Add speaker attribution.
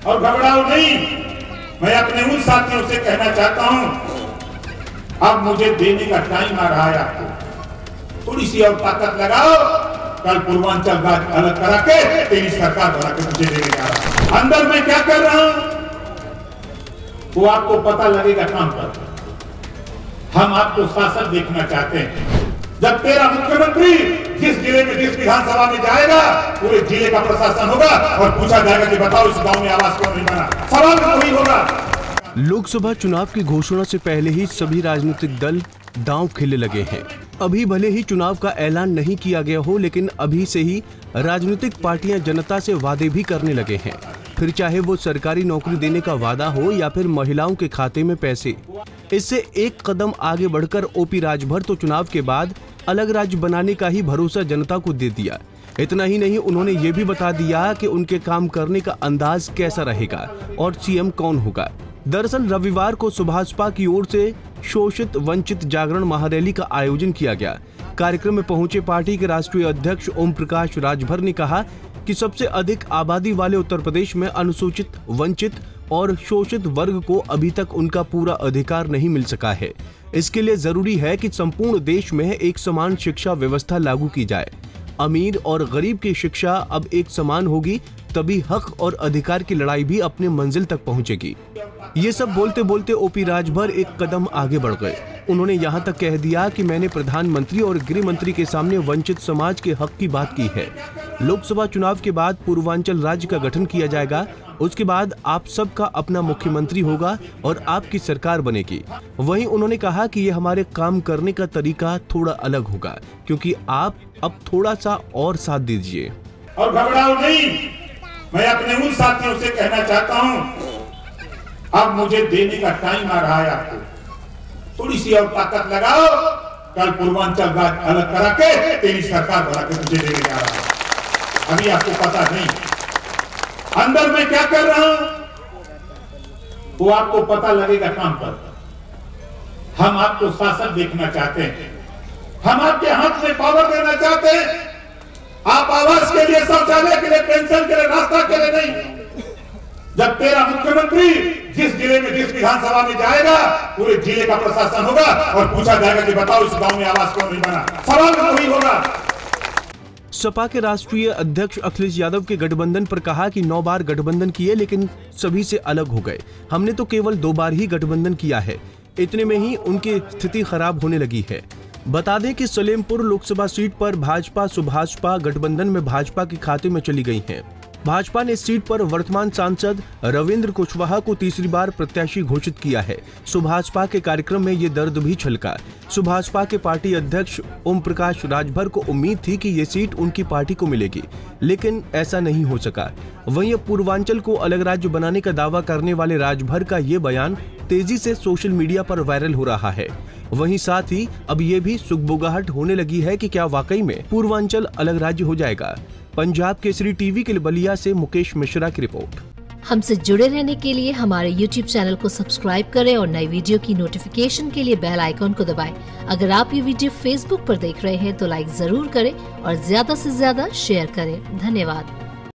Speaker 1: और घबराओ नहीं। मैं अपने उन साथियों से कहना चाहता हूं, अब मुझे देने का टाइम आ रहा है आपको। थोड़ी सी और ताकत लगाओ, कल पूर्वांचल राज्य अलग करा के तेरी सरकार बना के मुझे देने जा रहा हूं। अंदर मैं क्या कर रहा हूं वो आपको पता लगेगा काम पर। हम आपको शासन देखना चाहते हैं। जब तेरा मुख्यमंत्री जिस जिले में जिस विधानसभा में जाएगा, पूरे जिले का प्रशासन होगा और पूछा जाएगा कि बताओ इस गांव में आवास क्यों नहीं बना। सवाल वही होगा।
Speaker 2: लोकसभा चुनाव की घोषणा से पहले ही सभी राजनीतिक दल दांव खेलने लगे हैं। अभी भले ही चुनाव का ऐलान नहीं किया गया हो, लेकिन अभी से ही राजनीतिक पार्टियां जनता से वादे भी करने लगे हैं। फिर चाहे वो सरकारी नौकरी देने का वादा हो या फिर महिलाओं के खाते में पैसे। इससे एक कदम आगे बढ़कर ओपी राजभर तो चुनाव के बाद अलग राज्य बनाने का ही भरोसा जनता को दे दिया। इतना ही नहीं, उन्होंने ये भी बता दिया कि उनके काम करने का अंदाज कैसा रहेगा और सीएम कौन होगा। दरअसल रविवार को सुभाषपा की ओर से शोषित वंचित जागरण महारैली का आयोजन किया गया। कार्यक्रम में पहुंचे पार्टी के राष्ट्रीय अध्यक्ष ओम प्रकाश राजभर ने कहा कि सबसे अधिक आबादी वाले उत्तर प्रदेश में अनुसूचित, वंचित और शोषित वर्ग को अभी तक उनका पूरा अधिकार नहीं मिल सका है। इसके लिए जरूरी है कि संपूर्ण देश में एक समान शिक्षा व्यवस्था लागू की जाए। अमीर और गरीब की शिक्षा अब एक समान होगी, तभी हक और अधिकार की लड़ाई भी अपने मंजिल तक पहुंचेगी। ये सब बोलते बोलते ओपी राजभर एक कदम आगे बढ़ गए। उन्होंने यहाँ तक कह दिया कि मैंने प्रधानमंत्री और गृह मंत्री के सामने वंचित समाज के हक की बात की है। लोकसभा चुनाव के बाद पूर्वांचल राज्य का गठन किया जाएगा। उसके बाद आप सबका अपना मुख्यमंत्री होगा और आपकी सरकार बनेगी। वहीं उन्होंने कहा कि ये हमारे काम करने का तरीका थोड़ा अलग होगा, क्योंकि आप अब थोड़ा सा और साथ दीजिए।
Speaker 1: और घबराओ नहीं। मैं अपने उन साथियों से कहना चाहता हूं, अब मुझे देने का टाइम आ रहा है आपको। थोड़ी सी और ताकत लगाओ, कल पूर्वांचल राज्य अलग करा के तेरी सरकार बना के मुझे देने जा रहा हूं। अभी आपको पता नहीं अंदर मैं क्या कर रहा हूं वो आपको पता लगेगा काम पर। हम आपको शासन देखना चाहते हैं। हम आपके हाथ में पावर देना चाहते हैं। आप आवास के लिए, शौचालय के लिए, पेंशन के लिए, रास्ता के लिए नहीं। जब तेरा मुख्यमंत्री जिस जिले में जिस विधानसभा में जाएगा, पूरे जिले का प्रशासन होगा और पूछा जाएगा कि बताओ इस गांव में आवास क्यों नहीं बना। सवाल वही होगा।
Speaker 2: सपा के राष्ट्रीय अध्यक्ष अखिलेश यादव के गठबंधन पर कहा कि 9 बार गठबंधन किए, लेकिन सभी से अलग हो गए। हमने तो केवल 2 बार ही गठबंधन किया है। इतने में ही उनकी स्थिति खराब होने लगी है। बता दें कि सलेमपुर लोकसभा सीट पर भाजपा सुभाषपा गठबंधन में भाजपा के खाते में चली गई है। भाजपा ने इस सीट पर वर्तमान सांसद रविंद्र कुशवाहा को तीसरी बार प्रत्याशी घोषित किया है। सुभाषपा के कार्यक्रम में ये दर्द भी छलका। सुभाषपा के पार्टी अध्यक्ष ओम प्रकाश राजभर को उम्मीद थी कि ये सीट उनकी पार्टी को मिलेगी, लेकिन ऐसा नहीं हो सका। वहीं अब पूर्वांचल को अलग राज्य बनाने का दावा करने वाले राजभर का ये बयान तेजी से सोशल मीडिया पर वायरल हो रहा है। वहीं साथ ही अब ये भी सुगबुगाहट होने लगी है कि क्या वाकई में पूर्वांचल अलग राज्य हो जाएगा। पंजाब केसरी टीवी के लिए बलिया से मुकेश मिश्रा की रिपोर्ट।
Speaker 3: हमसे जुड़े रहने के लिए हमारे YouTube चैनल को सब्सक्राइब करें और नई वीडियो की नोटिफिकेशन के लिए बेल आइकॉन को दबाएं। अगर आप ये वीडियो Facebook पर देख रहे हैं तो लाइक जरूर करें और ज्यादा से ज्यादा शेयर करें। धन्यवाद।